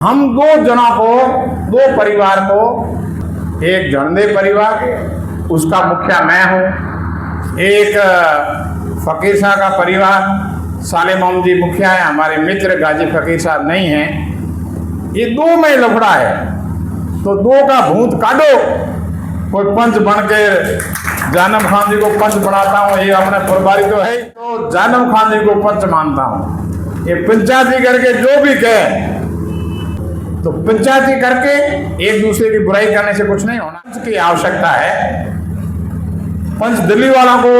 हम दो जनों को, दो परिवार को, एक जणदे परिवार उसका मुखिया मैं हूँ, एक फकीर साहब का परिवार साले मोहम्मद जी मुखिया है, हमारे मित्र गाजी फकीर साहब नहीं हैं, ये दो में लफड़ा है। तो दो का भूत काटो। कोई पंच बनकर जानम खान जी को पंच बनाता हूँ, ये अपने प्रभारी तो है, तो जानम खान जी को पंच मानता हूँ। ये पंचायती करके जो भी कहे, तो पंचायती करके एक दूसरे की बुराई करने से कुछ नहीं होना। पंच की आवश्यकता है। पंच दिल्ली वालों को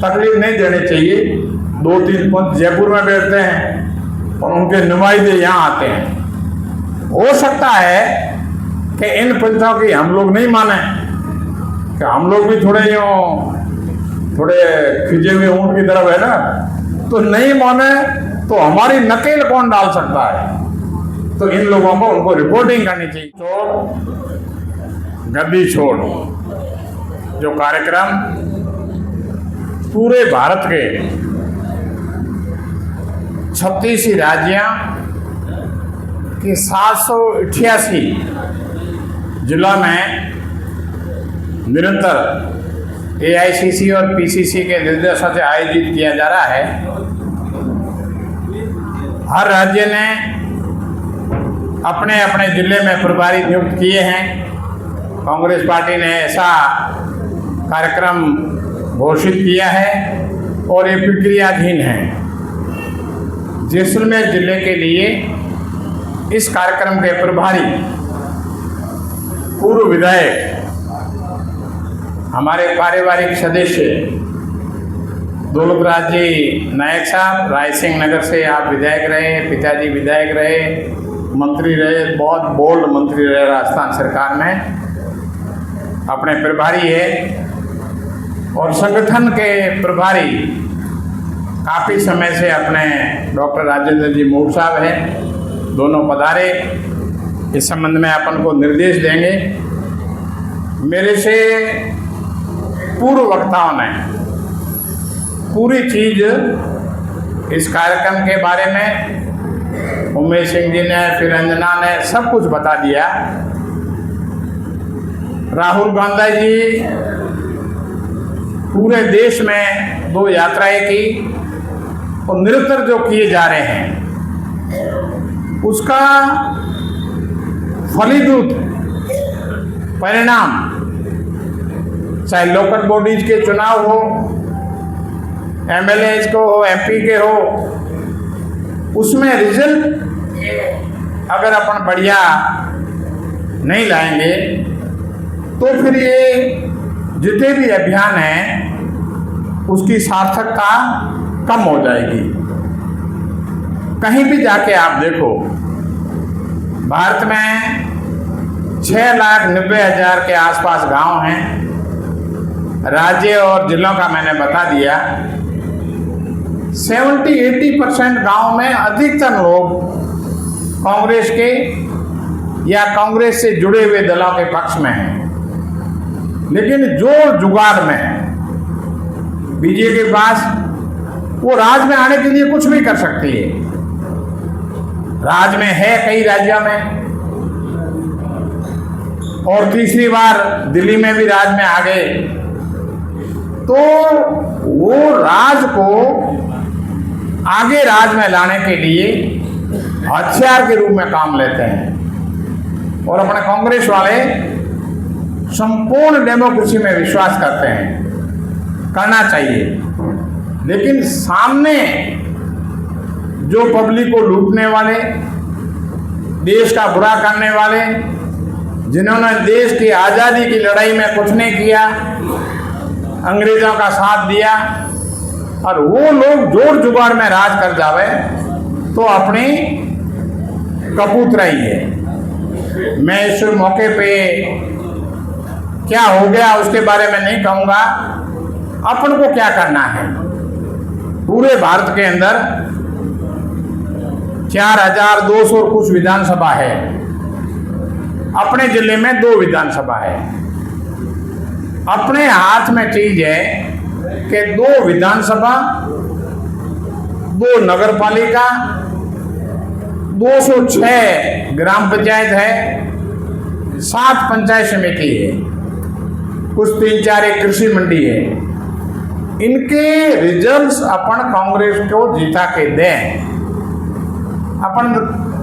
तकलीफ नहीं देनी चाहिए। 2-3 पंच जयपुर में बैठते हैं और उनके नुमाइंदे यहाँ आते हैं। हो सकता है कि इन पंचों की हम लोग नहीं माने, कि हम लोग भी थोड़े खिजे हुए ऊंट की तरफ है ना, तो नहीं माने तो हमारी नकेल कौन डाल सकता है। तो इन लोगों को उनको रिपोर्टिंग करनी चाहिए। गद्दी छोड़ जो कार्यक्रम पूरे भारत के 36 राज्यों के 788 जिलों में निरंतर AICC और PCC के निर्देशों से आयोजित किया जा रहा है। हर राज्य ने अपने अपने जिले में प्रभारी नियुक्त किए हैं। कांग्रेस पार्टी ने ऐसा कार्यक्रम घोषित किया है और ये प्रक्रियाधीन है। जैसलमेर जिले के लिए इस कार्यक्रम के प्रभारी पूर्व विधायक हमारे पारिवारिक सदस्य दौलतराज जी नायक साहब, राय सिंह नगर से आप विधायक रहे, पिताजी विधायक रहे, मंत्री रहे, बहुत बोल्ड मंत्री रहे राजस्थान सरकार में, अपने प्रभारी है। और संगठन के प्रभारी काफ़ी समय से अपने डॉक्टर राजेंद्र जी मूड साहब हैं, दोनों पधारे। इस संबंध में अपन को निर्देश देंगे। मेरे से पूर्व वक्ताओं ने पूरी चीज़ इस कार्यक्रम के बारे में, उमेश सिंह जी ने, फिर अंजना ने सब कुछ बता दिया। राहुल गांधी जी पूरे देश में 2 यात्राएं की और निरंतर जो किए जा रहे हैं उसका फलीभूत परिणाम, चाहे लोकल बॉडीज के चुनाव हो, MLAs को हो, MP के हो, उसमें रिजल्ट अगर अपन बढ़िया नहीं लाएंगे तो फिर ये जितने भी अभियान हैं उसकी सार्थकता कम हो जाएगी। कहीं भी जाके आप देखो, भारत में 6,90,000 के आसपास गांव हैं। राज्य और जिलों का मैंने बता दिया। 70-80% गांव में अधिकतर लोग कांग्रेस के या कांग्रेस से जुड़े हुए दलों के पक्ष में हैं। लेकिन जोड़ जुगाड़ में बीजेपी के पास, वो राज में आने के लिए कुछ भी कर सकती है। राज में है कई राज्यों में, और तीसरी बार दिल्ली में भी राज में आ गए, तो वो राज को आगे राज में लाने के लिए हथियार के रूप में काम लेते हैं। और अपने कांग्रेस वाले संपूर्ण डेमोक्रेसी में विश्वास करते हैं, करना चाहिए। लेकिन सामने जो पब्लिक को लूटने वाले, देश का बुरा करने वाले, जिन्होंने देश की आज़ादी की लड़ाई में कुछ नहीं किया, अंग्रेजों का साथ दिया, और वो लोग जोड़ जुगाड़ में राज कर जावे तो अपनी कपूतराई है। मैं इस मौके पे क्या हो गया उसके बारे में नहीं कहूँगा। अपन को क्या करना है, पूरे भारत के अंदर 4,200 कुछ विधानसभा है, अपने जिले में 2 विधानसभा है। अपने हाथ में चीज है कि 2 विधानसभा, 2 नगर पालिका, 206 ग्राम पंचायत है, 7 पंचायत समिति है, कुछ 3-4 एक कृषि मंडी है। इनके रिजल्ट्स अपन कांग्रेस को जीता के दें। अपन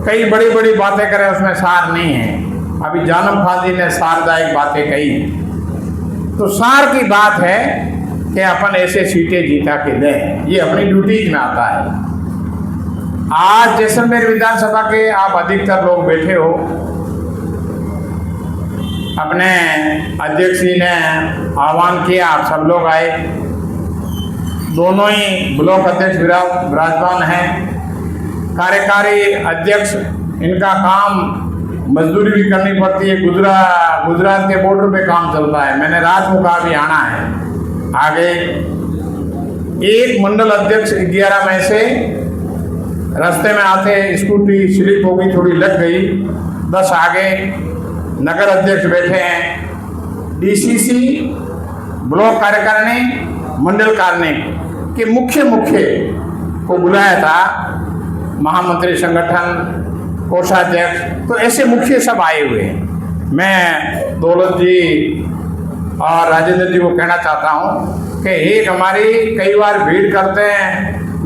कई बड़ी बड़ी बातें करें, उसमें सार नहीं है। अभी जानम खान जी ने सारदायक बातें कही, तो सार की बात है कि अपन ऐसे सीटें जीता के दें, ये अपनी ड्यूटीज में आता है। आज जैसलमेर विधानसभा के आप अधिकतर लोग बैठे हो, अपने अध्यक्ष जी ने आह्वान किया, आप सब लोग आए। दोनों ही ब्लॉक अध्यक्ष विराजमान हैं, कार्यकारी अध्यक्ष, इनका काम मजदूरी भी करनी पड़ती है, गुजरात के बॉर्डर पे काम चलता है। मैंने रात को कहा भी आना है आगे। एक मंडल अध्यक्ष 11 मई से रास्ते में आते स्कूटी स्लिप हो गई, थोड़ी लग गई, 10 आगे। नगर अध्यक्ष बैठे हैं, डीसीसी, ब्लॉक कार्यकारिणी, मंडल कार्यकारिणी के मुख्य को बुलाया था, महामंत्री संगठन, कोषाध्यक्ष, तो ऐसे मुख्य सब आए हुए हैं। मैं दौलत जी और राजेंद्र जी को कहना चाहता हूँ कि एक हमारी कई बार भीड़ करते हैं,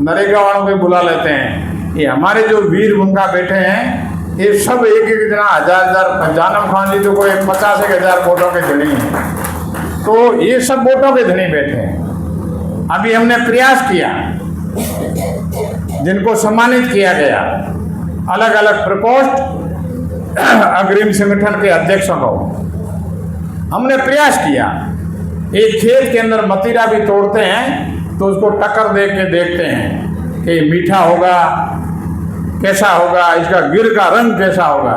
नरेगा वालों को बुला लेते हैं। ये हमारे जो वीर उनका बैठे हैं, ये सब एक जना 1000 जानम खान जी तो कोई 50,000 वोटों के धनी हैं, तो ये सब वोटों के धनी बैठे हैं। अभी हमने प्रयास किया, जिनको सम्मानित किया गया, अलग अलग प्रकोष्ठ अग्रिम संगठन के अध्यक्षों को हमने प्रयास किया। एक खेत के अंदर मतीरा भी तोड़ते हैं तो उसको टक्कर दे के देखते हैं कि मीठा होगा, कैसा होगा, इसका गिर का रंग कैसा होगा।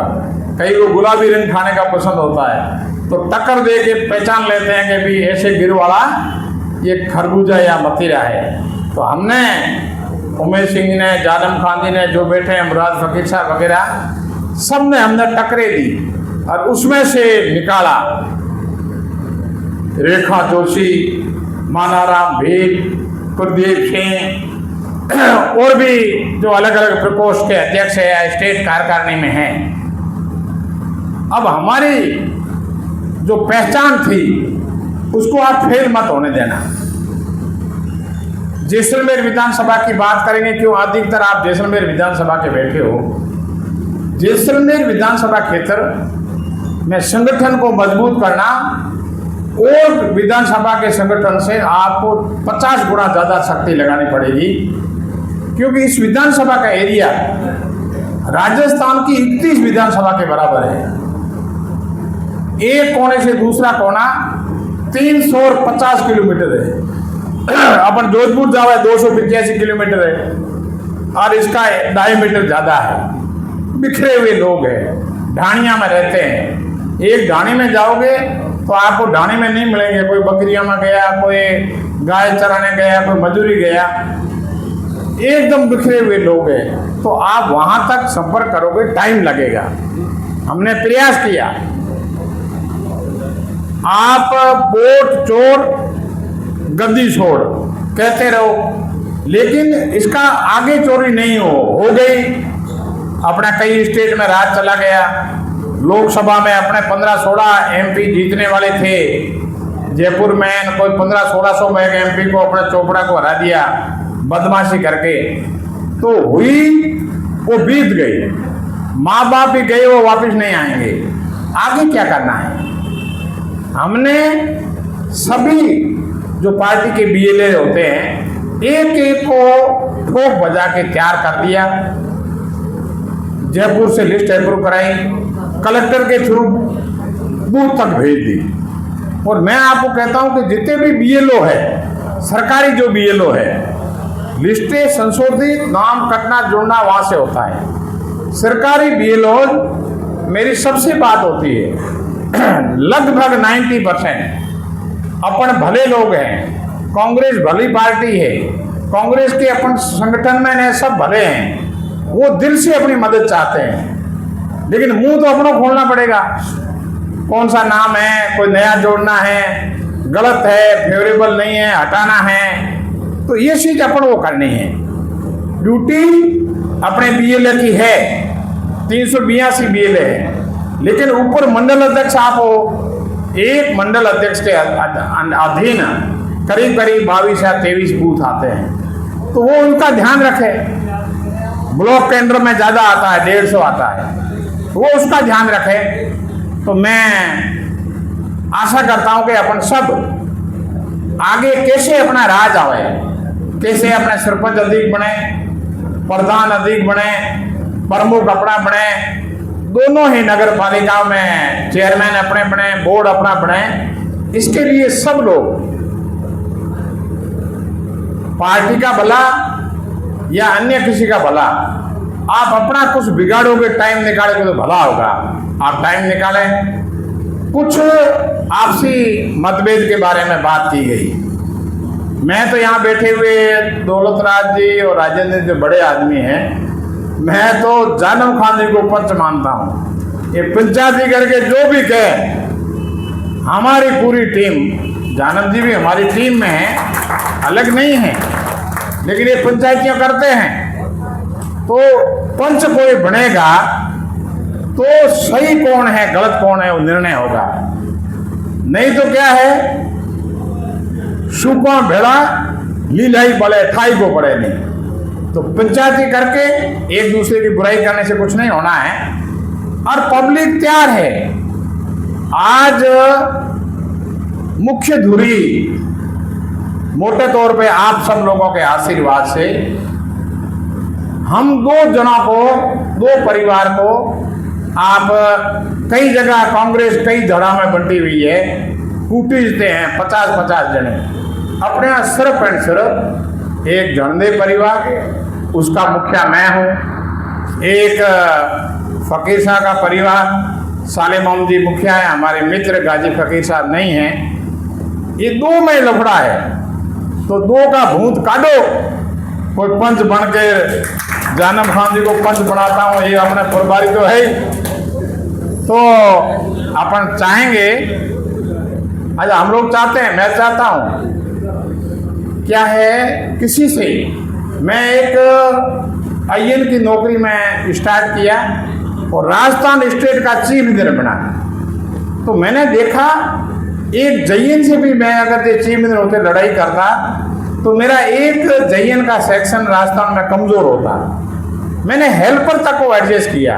कई को गुलाबी रंग खाने का पसंद होता है, तो टक्कर दे के पहचान लेते हैं कि भी ऐसे गिर वाला ये खरबूजा या मतीरा है। तो हमने उमेश सिंह जी ने, जानम खान जी ने, जो बैठे हैं मुराद फकीर साहब वगैरह, सब ने हमने टकरे दी और उसमें से निकाला रेखा जोशी, मानाराम भील, प्रदीप सिंह और भी जो अलग अलग प्रकोष्ठ के अध्यक्ष है या स्टेट कार्यकारिणी में हैं। अब हमारी जो पहचान थी उसको आप फेल मत होने देना। जैसलमेर विधानसभा की बात करेंगे, क्यों अधिकतर आप जैसलमेर विधानसभा के बैठे हो। जैसलमेर विधानसभा क्षेत्र में संगठन को मजबूत करना और विधानसभा के संगठन से आपको 50 गुना ज़्यादा शक्ति लगानी पड़ेगी, क्योंकि इस विधानसभा का एरिया राजस्थान की 31 विधानसभा के बराबर है। एक कोने से दूसरा कोना 350 किलोमीटर है। अपन जोधपुर जावे 285 किलोमीटर है और इसका डायमीटर ज़्यादा है। बिखरे हुए लोग हैं, ढाणिया में रहते हैं। एक ढाणी में जाओगे तो आपको ढाणी में नहीं मिलेंगे, कोई बकरियों में गया, कोई गाय चराने गया, कोई मजदूरी गया, एकदम बिखरे हुए लोग हैं। तो आप वहाँ तक संपर्क करोगे, टाइम लगेगा। हमने प्रयास किया, आप वोट चोर गद्दी छोड़ कहते रहो, लेकिन इसका आगे चोरी नहीं हो गई। अपना कई स्टेट में राज चला गया। लोकसभा में अपने 15-16 एमपी जीतने वाले थे। जयपुर में कोई 1500-1600 में एक एमपी को, अपने चोपड़ा को हरा दिया बदमाशी करके। तो हुई, वो बीत गई। माँ बाप भी गए, वो वापस नहीं आएंगे। आगे क्या करना है? हमने सभी जो पार्टी के बीएलए होते हैं, एक एक को ठोक बजा के तैयार कर दिया। जयपुर से लिस्ट अप्रूव कराई, कलेक्टर के थ्रू बूथ तक भेज दी। और मैं आपको कहता हूं कि जितने भी बीएलओ है, सरकारी जो बीएलओ है, लिस्टें संशोधित, नाम कटना जोड़ना वहां से होता है। सरकारी बीएलओ मेरी सबसे बात होती है, लगभग 90% अपन भले लोग हैं। कांग्रेस भली पार्टी है, कांग्रेस के अपन संगठन में ने सब भले हैं, वो दिल से अपनी मदद चाहते हैं, लेकिन मुंह तो अपनों खोलना पड़ेगा। कौन सा नाम है, कोई नया जोड़ना है, गलत है, फेवरेबल नहीं है, हटाना है, तो ये चीज अपन वो करनी है। ड्यूटी अपने बीएलए की है 382 BLA है, लेकिन ऊपर मंडल अध्यक्ष आप हो, एक मंडल अध्यक्ष के अधीन करीब करीब 22 या 23 बूथ आते हैं, तो वो उनका ध्यान रखे। ब्लॉक केंद्र में ज़्यादा आता है, 150 आता है, वो उसका ध्यान रखे। तो मैं आशा करता हूं कि अपन सब आगे कैसे अपना राज आवे, कैसे अपने सरपंच अधिक बने, प्रधान अधिक बने, प्रमुख अपना बने, दोनों ही नगर पालिकाओं में चेयरमैन अपने बने, बोर्ड अपना बने। इसके लिए सब लोग पार्टी का भला या अन्य किसी का भला, आप अपना कुछ बिगाड़ोगे, टाइम निकालोगे तो भला होगा। आप टाइम निकालें। कुछ आपसी मतभेद के बारे में बात की गई। मैं तो यहाँ बैठे हुए दौलतराज जी और राजेंद्र जी बड़े आदमी हैं, मैं तो जानम खान जी को पंच मानता हूँ। ये पंचायती करके जो भी कहे, हमारी पूरी टीम, जानम जी भी हमारी टीम में है, अलग नहीं है, लेकिन ये पंचायतियाँ करते हैं। तो पंच कोई बनेगा तो सही कौन है गलत कौन है वो निर्णय होगा। नहीं तो क्या है, शुको भेड़ा लीलाई बड़े ठाई को पड़े नहीं। तो पंचायती करके एक दूसरे की बुराई करने से कुछ नहीं होना है। और पब्लिक तैयार है। आज मुख्य धुरी मोटे तौर पे आप सब लोगों के आशीर्वाद से हम दो जनों को, दो परिवार को, आप कई जगह कांग्रेस कई धड़ा में बंटी हुई है, कूटीजते हैं 50-50 जने। अपने यहाँ सिर्फ एंड सिर्फ एक झंडे परिवार, उसका मुखिया मैं हूँ। एक फकीर साहब का परिवार, साले मोहम्मद जी मुखिया है, हमारे मित्र गाजी फकीर साहब नहीं हैं। ये दो में लफड़ा है, तो दो का भूत काटो। कोई पंच बन के जानम खान जी को पंच बनाता हूँ, ये अपने फुलबारी तो है ही। तो अपन चाहेंगे, अच्छा हम लोग चाहते हैं, मैं चाहता हूँ, क्या है किसी से, मैं एक आईएन की नौकरी में स्टार्ट किया और राजस्थान स्टेट का चीफ मिनिस्टर बना। तो मैंने देखा एक जयन से भी मैं अगर ये चीफ मिनिस्टर होते लड़ाई करता तो मेरा एक जयन का सेक्शन राजस्थान में कमजोर होता। मैंने हेल्पर तक को एडजस्ट किया,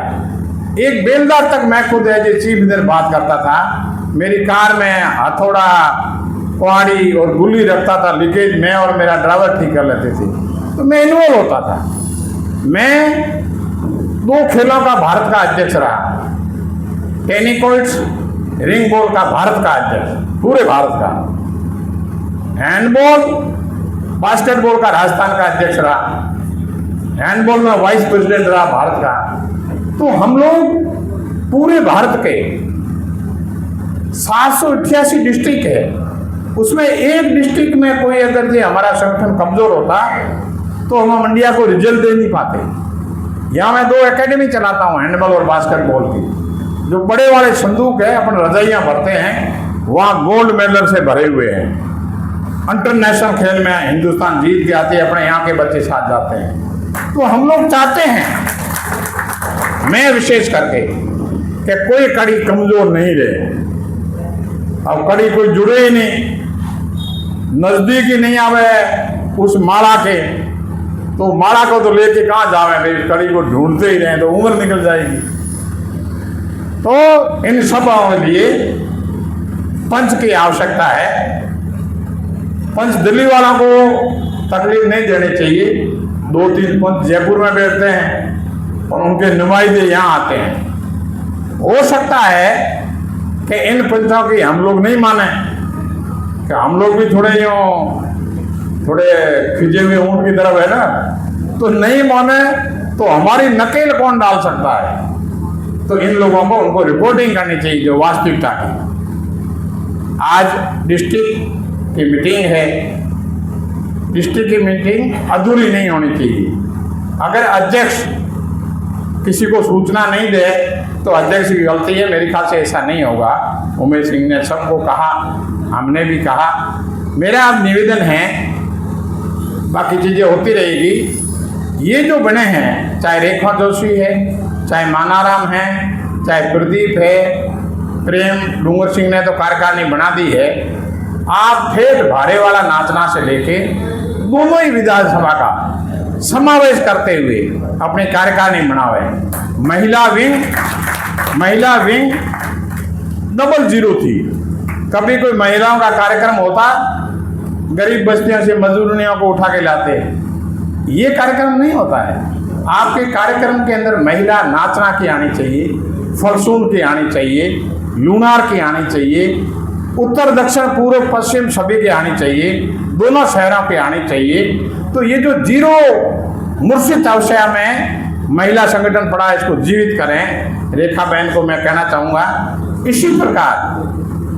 एक बेलदार तक मैं खुद एज ए चीफ मिनिस्टर बात करता था। मेरी कार में हथौड़ा, कुहाड़ी और गुल्ली रखता था, लीकेज मैं और मेरा ड्राइवर ठीक कर लेते थे। तो मैं इन्वॉल्व होता था। मैं 2 खेलों का भारत का अध्यक्ष रहा, टेनिस रिंग बॉल का भारत का अध्यक्ष, पूरे भारत का, हैंडबॉल बास्केटबॉल का राजस्थान का अध्यक्ष रहा, हैंडबॉल में वाइस प्रेसिडेंट रहा भारत का। तो हम लोग पूरे भारत के 788 डिस्ट्रिक्ट है, उसमें एक डिस्ट्रिक्ट में कोई अगर जो हमारा संगठन कमजोर होता तो हम इंडिया को रिजल्ट दे नहीं पाते। यहाँ मैं 2 एकेडमी चलाता हूँ हैंडबॉल और बास्केटबॉल की, जो बड़े वाले संदूक है, अपन रजाइयाँ भरते हैं, वहाँ गोल्ड मेडल से भरे हुए हैं। इंटरनेशनल खेल में हिंदुस्तान जीत के आते हैं, अपने यहाँ के बच्चे साथ जाते हैं। तो हम लोग चाहते हैं, मैं विशेष करके, कि कोई कड़ी कमजोर नहीं रहे। अब कड़ी कोई जुड़े ही नहीं, नजदीक ही नहीं आवे उस माला के, तो माला को तो लेके कहाँ जावे भाई, कड़ी को ढूंढते ही रहे तो उम्र निकल जाएगी। तो इन सब के लिए पंच की आवश्यकता है। पंच दिल्ली वालों को तकलीफ नहीं देनी चाहिए। 2-3 पंच जयपुर में बैठते हैं और उनके नुमाइंदे यहाँ आते हैं। हो सकता है कि इन पंचों की हम लोग नहीं माने, कि हम लोग भी थोड़े खिजे हुए ऊँट की तरफ है ना, तो नहीं माने तो हमारी नकेल कौन डाल सकता है। तो इन लोगों को उनको रिपोर्टिंग करनी चाहिए जो वास्तविकता की। आज डिस्ट्रिक्ट की मीटिंग है, डिस्ट्रिक्ट की मीटिंग अधूरी नहीं होनी चाहिए। अगर अध्यक्ष किसी को सूचना नहीं दे तो अध्यक्ष की गलती है, मेरे ख्याल से ऐसा नहीं होगा। उमेश सिंह ने सबको कहा, हमने भी कहा। मेरा अब निवेदन है, बाकी चीज़ें होती रहेगी। ये जो बने हैं, चाहे रेखा जोशी है, चाहे मानाराम है, चाहे प्रदीप है, प्रेम डूंगर सिंह ने तो कार्यकारिणी बना दी है। आप ठेठ भारे वाला नाचना से लेके दोनों ही विधानसभा का समावेश करते हुए अपनी कार्यकारिणी बनावे। महिला विंग 00 थी। कभी कोई महिलाओं का कार्यक्रम होता, गरीब बस्तियों से मजदूरियों को उठा के लाते। ये कार्यक्रम नहीं होता है। आपके कार्यक्रम के अंदर महिला नाचना की आनी चाहिए, फरसून की आनी चाहिए, लूनार की आनी चाहिए, उत्तर दक्षिण पूर्व पश्चिम सभी की आनी चाहिए, दोनों शहरों की आनी चाहिए। तो ये जो 0 मुर्शिद अवसया में महिला संगठन पड़ा, इसको जीवित करें। रेखा बहन को मैं कहना चाहूँगा, इसी प्रकार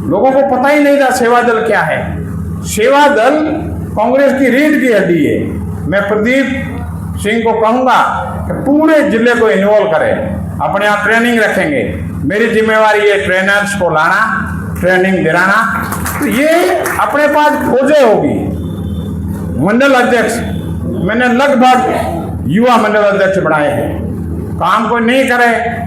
लोगों को पता ही नहीं था सेवा दल क्या है। सेवा दल कांग्रेस की रीढ़ की हड्डी है। मैं प्रदीप सिंह को कहूँगा कि पूरे जिले को इन्वॉल्व करें, अपने यहाँ ट्रेनिंग रखेंगे। मेरी जिम्मेवारी है ट्रेनर्स को लाना, ट्रेनिंग दिलाना। तो ये अपने पास खोजे होगी। मंडल अध्यक्ष मैंने लगभग युवा मंडल अध्यक्ष बनाए हैं। काम कोई नहीं करे।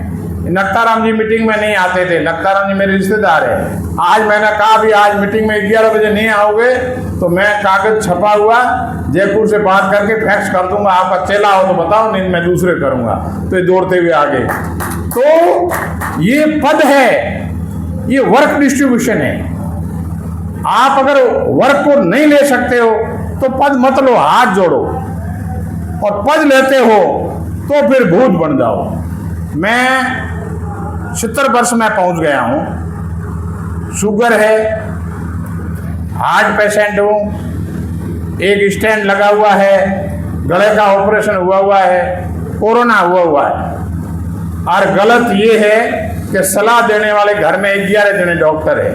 नक्ताराम जी मीटिंग में नहीं आते थे। नक्ताराम जी मेरे रिश्तेदार है। आज मैंने कहा भी आज मीटिंग में 11 बजे नहीं आओगे तो मैं कागज छपा हुआ जयपुर से बात करके फैक्स कर दूंगा। आपका चेला हो तो बताओ, नहीं मैं दूसरे करूंगा। तो ये दौड़ते हुए आगे। तो ये पद है, ये वर्क डिस्ट्रीब्यूशन है। आप अगर वर्क को नहीं ले सकते हो तो पद मत लो, हाथ जोड़ो। और पद लेते हो तो फिर भूत बन जाओ। मैं 70 वर्ष में पहुंच गया हूं। शुगर है, हार्ट पेशेंट हूं, एक स्टैंड लगा हुआ है, गले का ऑपरेशन हुआ है, कोरोना हुआ है। और गलत ये है कि सलाह देने वाले घर में 11 जने डॉक्टर है,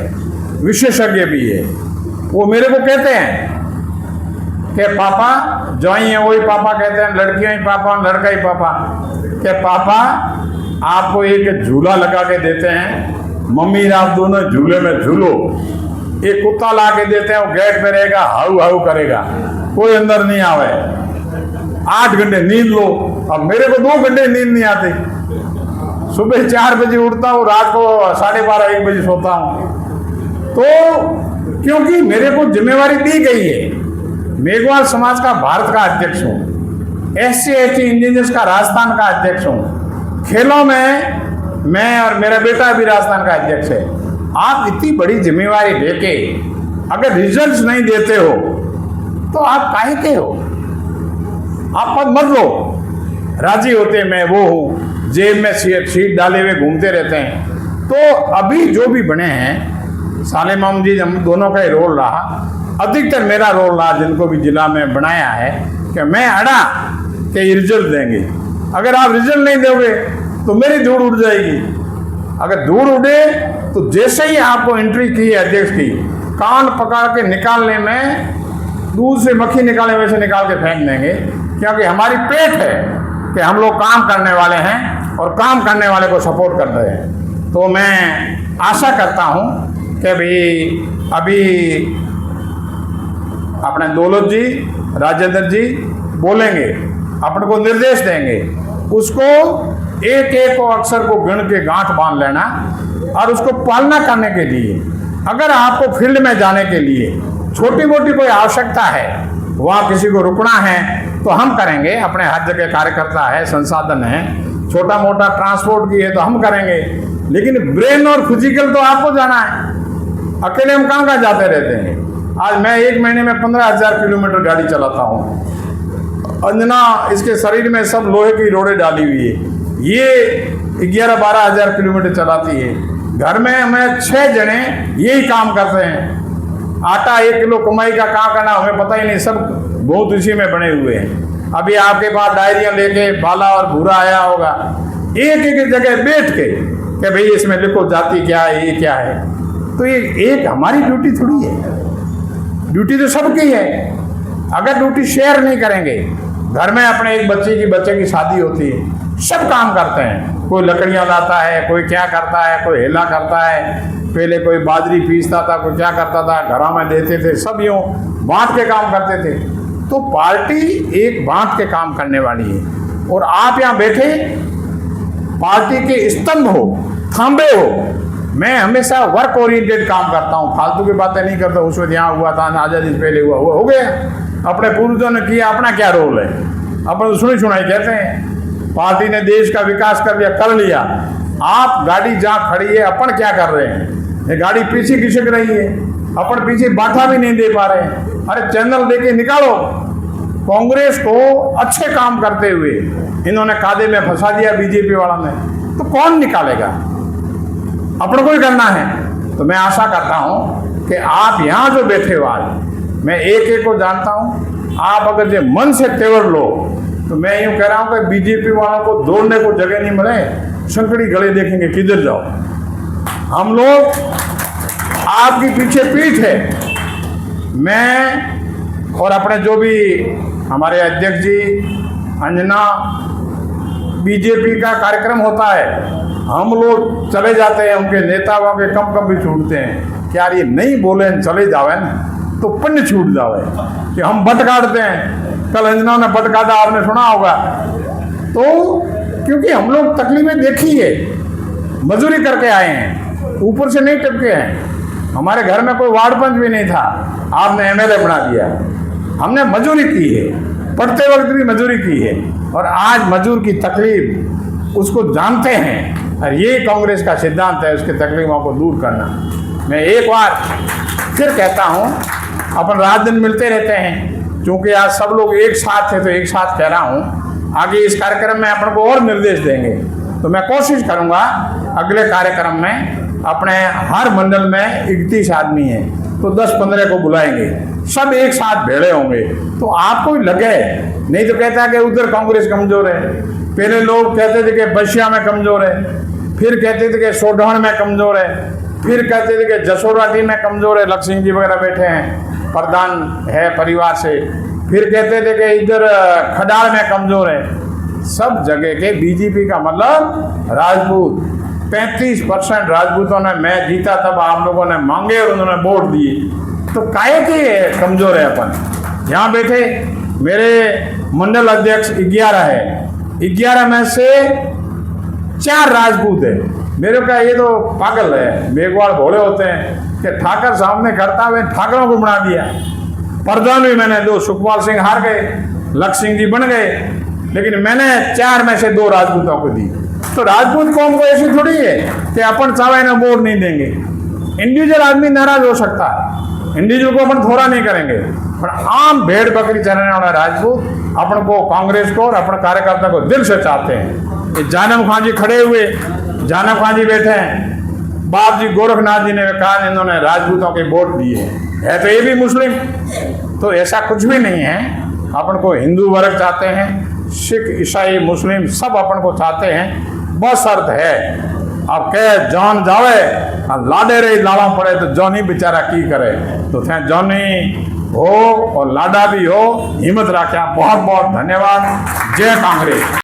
विशेषज्ञ भी है। वो मेरे को कहते हैं कि पापा ज्वाई है वही पापा कहते हैं, लड़कियां ही पापा, लड़का ही पापा। कि पापा आपको एक झूला लगा के देते हैं, मम्मी आप दोनों झूले में झूलो। एक कुत्ता ला के देते हैं, वो गेट पे रहेगा, हाउ हाउ करेगा, कोई अंदर नहीं आवे। 8 घंटे नींद लो। अब मेरे को 2 घंटे नींद नहीं आती। सुबह 4 बजे उठता हूँ, रात को 12:30 1 बजे सोता हूँ। तो क्योंकि मेरे को जिम्मेवारी दी गई है। मेघवाल समाज का भारत का अध्यक्ष हूँ, SC/ST इंजीनियर्स का राजस्थान का अध्यक्ष हूँ। खेलों में मैं और मेरा बेटा भी राजस्थान का अध्यक्ष है। आप इतनी बड़ी जिम्मेवारी लेके अगर रिजल्ट्स नहीं देते हो तो आप काहे के हो? आप पद मत लो। राजी होते मैं वो हूँ, जेब में सीट डाले हुए घूमते रहते हैं। तो अभी जो भी बने हैं, साले माम जी हम दोनों का ही रोल रहा, अधिकतर मेरा रोल रहा, जिनको भी जिला में बनाया है कि मैं अड़ा कि रिजल्ट देंगे। अगर आप रिजल्ट नहीं दोगे तो मेरी धूड़ उड़ जाएगी। अगर धूड़ उड़े तो जैसे ही आपको एंट्री की है अध्यक्ष की, कान पकड़ के निकालने में दूध से मक्खी निकाले वैसे निकाल के फेंक देंगे। क्योंकि हमारी पेट है कि हम लोग काम करने वाले हैं और काम करने वाले को सपोर्ट कर रहे हैं। तो मैं आशा करता हूँ कि भाई अभी अपने दौलत जी, राजेंद्र जी बोलेंगे, अपने को निर्देश देंगे, उसको एक अक्षर को गिन के गांठ बांध लेना और उसको पालना करने के लिए अगर आपको फील्ड में जाने के लिए छोटी मोटी कोई आवश्यकता है, वहाँ किसी को रुकना है तो हम करेंगे। अपने हर जगह कार्यकर्ता है, संसाधन है, छोटा मोटा ट्रांसपोर्ट की है तो हम करेंगे। लेकिन ब्रेन और फिजिकल तो आपको जाना है। अकेले हम कहाँ जाते रहते हैं। आज मैं 1 महीने में 15,000 किलोमीटर गाड़ी चलाता हूँ। अंजना इसके शरीर में सब लोहे की रोड़े डाली हुई है, ये 11-12 हज़ार किलोमीटर चलाती है। घर में हमें 6 जने यही काम करते हैं। आटा 1 किलो कमाई का कहाँ करना हमें पता ही नहीं, सब बहुत इसी में बने हुए हैं। अभी आपके पास डायरियाँ लेके बाला और भूरा आया होगा, एक जगह बैठ के कि भाई इसमें लिखो जाति क्या है, ये क्या है। तो ये एक हमारी ड्यूटी थोड़ी है, ड्यूटी तो सबकी है। अगर ड्यूटी शेयर नहीं करेंगे, घर में अपने एक बच्चे की शादी होती है, सब काम करते हैं। कोई लकड़ियाँ लाता है, कोई क्या करता है, कोई हेला करता है, पहले कोई बाजरी पीसता था, कोई क्या करता था, घरों में देते थे, सब यूँ बांट के काम करते थे। तो पार्टी एक बांट के काम करने वाली है। और आप यहाँ बैठे पार्टी के स्तंभ हो, थांबे हो। मैं हमेशा वर्क ओरिएंटेड काम करता हूँ, फालतू की बातें नहीं करता। उस वक्त यहाँ हुआ था, आज़ादी से पहले हुआ हो गया। अपने पूर्वजों ने किया, अपना क्या रोल है? अपन तो सुनी सुनाई कहते हैं। पार्टी ने देश का विकास कर लिया। आप गाड़ी जहाँ खड़ी है, अपन क्या कर रहे हैं? ये गाड़ी पीछे खिसक रही है, अपन पीछे बाठा भी नहीं दे पा रहे हैं। अरे चैनल देके निकालो। कांग्रेस को अच्छे काम करते हुए इन्होंने कादे में फंसा दिया बीजेपी वाला ने, तो कौन निकालेगा? अपन को ही करना है। तो मैं आशा करता हूं कि आप यहाँ जो बैठे हो आज, मैं एक एक को जानता हूं। आप अगर जो मन से तेवर लो तो मैं यूँ कह रहा हूँ कि बीजेपी वालों को दौड़ने को जगह नहीं मिले, संकड़ी गले देखेंगे किधर जाओ। हम लोग आपकी पीछे पीठ है। मैं और अपने जो भी हमारे अध्यक्ष जी, अंजना, बीजेपी का कार्यक्रम होता है, हम लोग चले जाते हैं। उनके नेताओं के कम भी छूटते हैं कि यार ये नहीं बोले चले जावे ना तो पुण्य छूट जावे कि हम बट काटते हैं। कल अंजना ने बट काटा, आपने सुना होगा। तो क्योंकि हम लोग तकलीफें देखी है, मजदूरी करके आए हैं, ऊपर से नहीं टपके हैं। हमारे घर में कोई वार्ड पंच भी नहीं था, आपने एमएलए बना दिया। हमने मजदूरी की है, पढ़ते वक्त भी मजदूरी की है, और आज मजदूर की तकलीफ उसको जानते हैं। और ये कांग्रेस का सिद्धांत है, उसकी तकलीफों को दूर करना। मैं एक बार फिर कहता हूँ, अपन रात दिन मिलते रहते हैं, क्योंकि आज सब लोग एक साथ थे तो एक साथ कह रहा हूँ। आगे इस कार्यक्रम में अपन को और निर्देश देंगे, तो मैं कोशिश करूँगा अगले कार्यक्रम में अपने हर मंडल में 31 आदमी हैं तो 10-15 को बुलाएंगे, सब एक साथ भेड़े होंगे। तो आपको भी लगे, नहीं तो कहता है कि उधर कांग्रेस कमजोर है। पहले लोग कहते थे कि बसिया में कमजोर है, फिर कहते थे कि सोढान में कमजोर है, फिर कहते थे कि जसोराटी में कमजोर है। लक्ष्मण जी वगैरह बैठे हैं, प्रधान है परिवार से। फिर कहते थे कि इधर खडाल में कमजोर है। सब जगह के बीजेपी का मतलब राजपूत। 35% राजपूतों ने, मैं जीता तब आप लोगों ने मांगे और उन्होंने वोट दिए, तो काहे के कमजोर है अपन? यहाँ बैठे मेरे मंडल अध्यक्ष 11 है, 11 में से 4 राजपूत है। मेरे का ये तो पागल है, मेघवाड़ भोले होते हैं कि ठाकर सामने करता हुए ठाकरों को बना दिया। प्रधान भी मैंने 2, सुखपाल सिंह हार गए, लक्ष्मण जी बन गए, लेकिन मैंने 4 में से 2 राजपूतों को दी। तो राजपूत कौम को ऐसी थोड़ी है कि अपन चाहे ना वोट नहीं देंगे। इंडिविजुअल आदमी नाराज हो सकता है, इंडिविजुअल को अपन थोड़ा नहीं करेंगे, पर आम भेड़ बकरी चराने वाला राजपूत अपन को, कांग्रेस को और अपने कार्यकर्ता को दिल से चाहते हैं। ये जानम खान जी खड़े हुए, जानम खान जी बैठे हैं, बाप जी गोरखनाथ जी ने कहा इन्होंने राजपूतों के वोट दिए है, तो ये भी मुस्लिम। तो ऐसा कुछ भी नहीं है। अपन को हिंदू वर्ग चाहते हैं, सिख, ईसाई, मुस्लिम सब अपन को चाहते हैं। बस अर्थ है अब कह जान जावे लाडे रही लाड़ा पड़े तो जॉनी बेचारा की करे। तो थे जॉनी हो और लाडा भी हो, हिम्मत रखा। बहुत बहुत धन्यवाद। जय कांग्रेस।